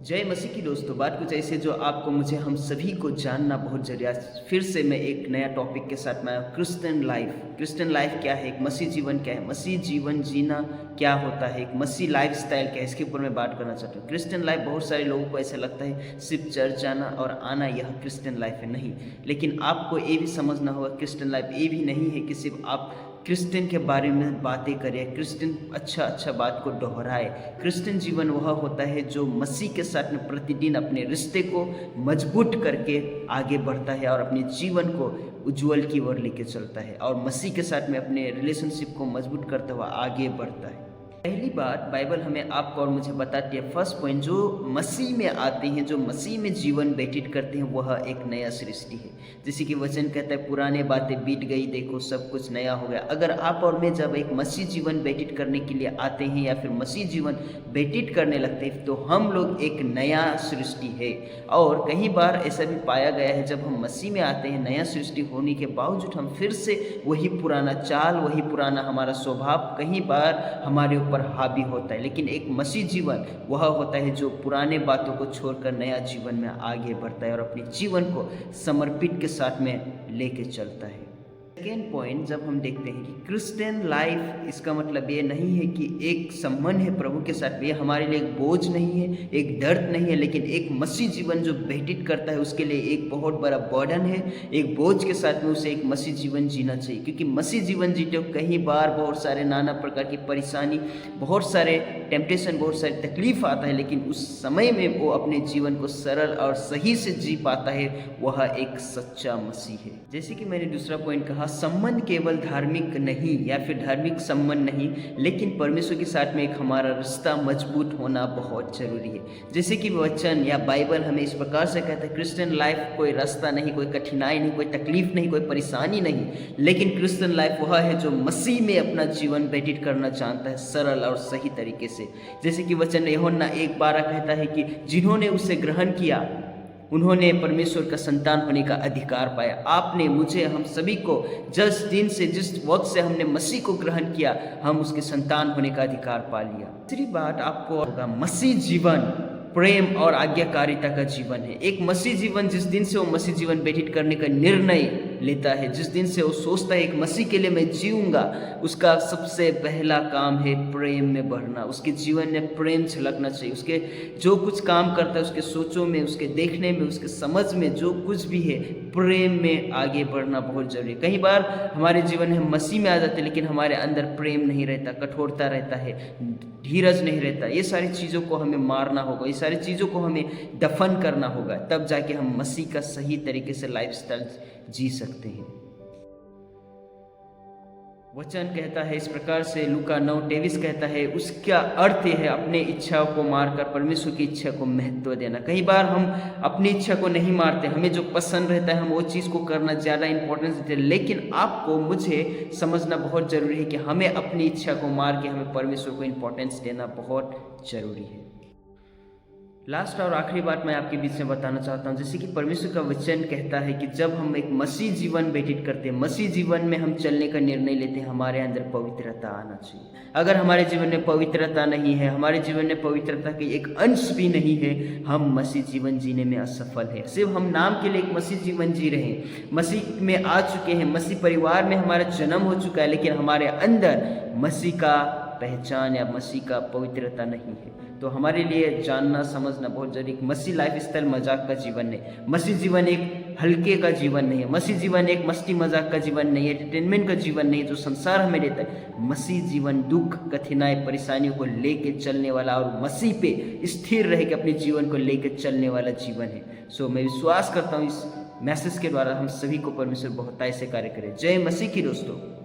जय मसीह की दोस्तों, बात कुछ ऐसे जो आपको मुझे हम सभी को जानना बहुत जरूरी है। फिर से मैं एक नया टॉपिक के साथ में आया। Christian life. क्रिश्चियन लाइफ क्या है, एक मसीह जीवन क्या है, मसीह जीवन जीना क्या होता है, एक मसीह लाइफ स्टाइल क्या है, इसके ऊपर मैं बात करना चाहता हूँ। क्रिश्चियन लाइफ, बहुत सारे लोगों को ऐसा लगता है सिर्फ चर्च जाना और आना यह क्रिश्चियन लाइफ है। नहीं, लेकिन आपको ये भी समझना होगा क्रिश्चियन लाइफ ये भी नहीं है कि सिर्फ आप क्रिश्चियन के बारे में बातें करें, क्रिश्चियन अच्छा बात को दोहराए। क्रिश्चियन जीवन वह होता है जो मसीह के साथ में प्रतिदिन अपने रिश्ते को मजबूत करके आगे बढ़ता है और अपने जीवन को उज्जवल की ओर लेके चलता है और मसीह के साथ में अपने रिलेशनशिप को मजबूत करता हुआ आगे बढ़ता है। पहली बात बाइबल हमें आपको और मुझे बताती है, फर्स्ट पॉइंट, जो मसीह में आते हैं, जो मसीह में जीवन व्यतीत करते हैं, वह एक नया सृष्टि है। जैसे कि वचन कहता है, पुराने बातें बीत गई, देखो सब कुछ नया हो गया। अगर आप और मैं जब एक मसीह जीवन व्यतीत करने के लिए आते हैं या फिर मसीह जीवन व्यतीत करने लगते हैं, तो हम लोग एक नया सृष्टि है। और कई बार ऐसा भी पाया गया है, जब हम मसीह में आते हैं नया सृष्टि होने के बावजूद हम फिर से वही पुराना चाल, वही पुराना हमारा स्वभाव कई बार हमारे ऊपर हावी होता है। लेकिन एक मसीह जीवन वह होता है जो पुराने बातों को छोड़कर नया जीवन में आगे बढ़ता है और अपने जीवन को समर्पित के साथ में लेके चलता है। सेकेंड पॉइंट, जब हम देखते हैं कि क्रिश्चियन लाइफ, इसका मतलब ये नहीं है कि एक संबंध है प्रभु के साथ, ये हमारे लिए एक बोझ नहीं है, एक दर्द नहीं है, लेकिन एक मसीह जीवन जो व्यतीत करता है उसके लिए एक बहुत बड़ा बर्डन है। एक बोझ के साथ में उसे एक मसीह जीवन जीना चाहिए, क्योंकि मसीह जीवन जीते हुए कई बार बहुत सारे नाना प्रकार की परेशानी, बहुत सारे टेम्पटेशन, बहुत सारी तकलीफ आता है, लेकिन उस समय में वो अपने जीवन को सरल और सही से जी पाता है। वह एक सच्चा मसीह है। जैसे कि मैंने दूसरा पॉइंट कहा, संबंध केवल धार्मिक नहीं या फिर धार्मिक संबंध नहीं, लेकिन परमेश्वर के साथ में एक हमारा रिश्ता मजबूत होना बहुत जरूरी है। जैसे कि वचन या बाइबल हमें इस प्रकार से कहता है, क्रिश्चियन लाइफ कोई रास्ता नहीं, कोई कठिनाई नहीं, कोई तकलीफ नहीं, कोई परेशानी नहीं, लेकिन क्रिश्चियन लाइफ वह है जो मसीह में अपना जीवन व्यतीत करना जानता है सरल और सही तरीके से। जैसे कि वचन यूहन्ना 1:12 कहता है कि जिन्होंने उसे ग्रहण किया उन्होंने परमेश्वर का संतान होने का अधिकार पाया। आपने, मुझे, हम सभी को जिस दिन से, जिस वक्त से हमने मसीह को ग्रहण किया, हम उसके संतान होने का अधिकार पा लिया। तीसरी बात आपको होगा, मसीह जीवन प्रेम और आज्ञाकारिता का जीवन है। एक मसीह जीवन, जिस दिन से वो मसीह जीवन व्यतीत करने का निर्णय लेता है, जिस दिन से वो सोचता है एक मसीह के लिए मैं जीऊंगा, उसका सबसे पहला काम है प्रेम में बढ़ना। उसके जीवन में प्रेम झलकना चाहिए। उसके जो कुछ काम करता है, उसके सोचों में, उसके देखने में, उसके समझ में, जो कुछ भी है, प्रेम में आगे बढ़ना बहुत जरूरी है। कई बार हमारे जीवन में हम मसीह में आ जाते हैं, लेकिन हमारे अंदर प्रेम नहीं रहता, कठोरता रहता है, धीरज नहीं रहता। ये सारी चीज़ों को हमें मारना होगा, ये सारी चीज़ों को हमें दफन करना होगा, तब जाके हम मसीह का सही तरीके से लाइफस्टाइल जी सकते हैं। वचन कहता है इस प्रकार से, लूका 9:23 कहता है, उसका अर्थ यह है अपने इच्छाओं को मारकर परमेश्वर की इच्छा को महत्व देना। कई बार हम अपनी इच्छा को नहीं मारते, हमें जो पसंद रहता है हम वो चीज़ को करना ज़्यादा इंपॉर्टेंस देते हैं, लेकिन आपको, मुझे समझना बहुत ज़रूरी है कि हमें अपनी इच्छा को मार के हमें परमेश्वर को इंपॉर्टेंस देना बहुत ज़रूरी है। लास्ट और आखिरी बात मैं आपके बीच में बताना चाहता हूँ, जैसे कि परमेश्वर का वचन कहता है कि जब हम एक मसीह जीवन व्यतीत करते हैं, मसीह जीवन में हम चलने का निर्णय लेते हैं, हमारे अंदर पवित्रता आना चाहिए। अगर हमारे जीवन में पवित्रता नहीं है, हमारे जीवन में पवित्रता की एक अंश भी नहीं है, हम मसीह जीवन जीने में असफल है। सिर्फ हम नाम के लिए एक मसीह जीवन जी रहे हैं, मसीह में आ चुके हैं, मसीह परिवार में हमारा जन्म हो चुका है, लेकिन हमारे अंदर मसीह का पहचान या मसीह का पवित्रता नहीं है। तो हमारे लिए जानना समझना बहुत जरूरी। मसीह लाइफ स्टाइल मजाक का जीवन नहीं, मसीह जीवन एक हल्के का जीवन नहीं है, मसीह जीवन एक मस्ती मजाक का जीवन नहीं है, एंटरटेनमेंट का जीवन नहीं है जो संसार हमें देता है। मसीह जीवन दुख, कठिनाई, परेशानियों को लेके चलने वाला और मसीह पे स्थिर रह के अपने जीवन को लेके चलने वाला जीवन है। सो मैं विश्वास करता हूँ इस मैसेज के द्वारा हम सभी को परमेश्वर बहुत ऐसे कार्य करे। जय मसीह की दोस्तों।